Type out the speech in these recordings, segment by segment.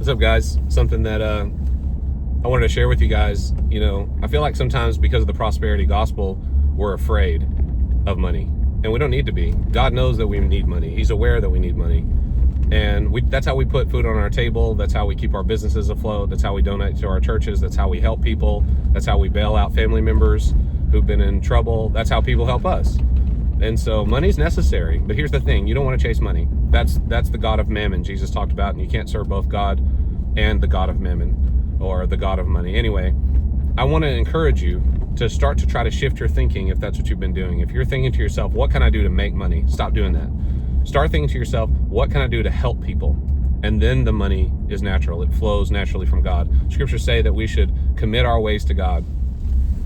What's up, guys? Something that I wanted to share with you guys. I feel like sometimes because of the prosperity gospel, we're afraid of money, and we don't need to be. God knows that we need money. He's aware that we need money, and that's how we put food on our table. That's how we keep our businesses afloat. That's how we donate to our churches. That's how we help people. That's how we bail out family members who've been in trouble. That's how people help us. And so money's necessary, but here's the thing: you don't want to chase money. That's the god of mammon Jesus talked about, and you can't serve both God and the god of mammon, or the god of money. Anyway, I want to encourage you to start to try to shift your thinking if that's what you've been doing. If you're thinking to yourself, what can I do to make money? Stop doing that. Start thinking to yourself, what can I do to help people? And then the money is natural. It flows naturally from God. Scriptures say that we should commit our ways to God.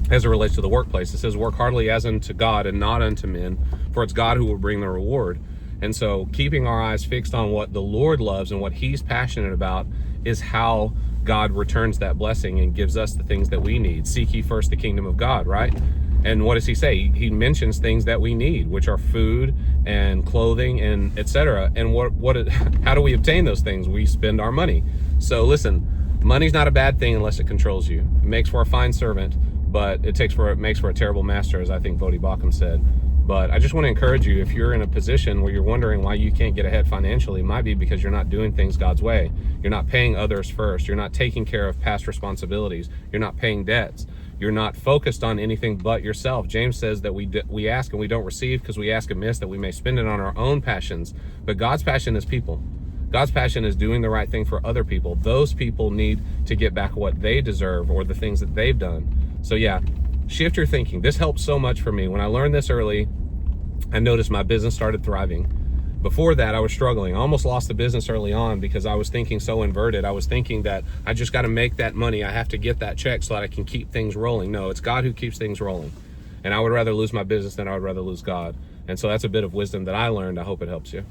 As it relates to the workplace, it says, work heartily as unto God and not unto men, for it's God who will bring the reward. And so keeping our eyes fixed on what the Lord loves and what he's passionate about is how God returns that blessing and gives us the things that we need. Seek ye first the kingdom of God, right? And what does he say? He mentions things that we need, which are food and clothing and etc. And how do we obtain those things? We spend our money. So listen, money's not a bad thing unless it controls you. It makes for a fine servant, but it makes for a terrible master, as I think Voddie Baucham said. But I just want to encourage you, if you're in a position where you're wondering why you can't get ahead financially, it might be because you're not doing things God's way. You're not paying others first. You're not taking care of past responsibilities. You're not paying debts. You're not focused on anything but yourself. James says that we ask and we don't receive because we ask amiss, that we may spend it on our own passions. But God's passion is people. God's passion is doing the right thing for other people. Those people need to get back what they deserve or the things that they've done. So yeah, shift your thinking. This helped so much for me. When I learned this early, I noticed my business started thriving. Before that, I was struggling. I almost lost the business early on because I was thinking so inverted. I was thinking that I just got to make that money. I have to get that check so that I can keep things rolling. No, it's God who keeps things rolling. And I would rather lose my business than I would rather lose God. And so that's a bit of wisdom that I learned. I hope it helps you.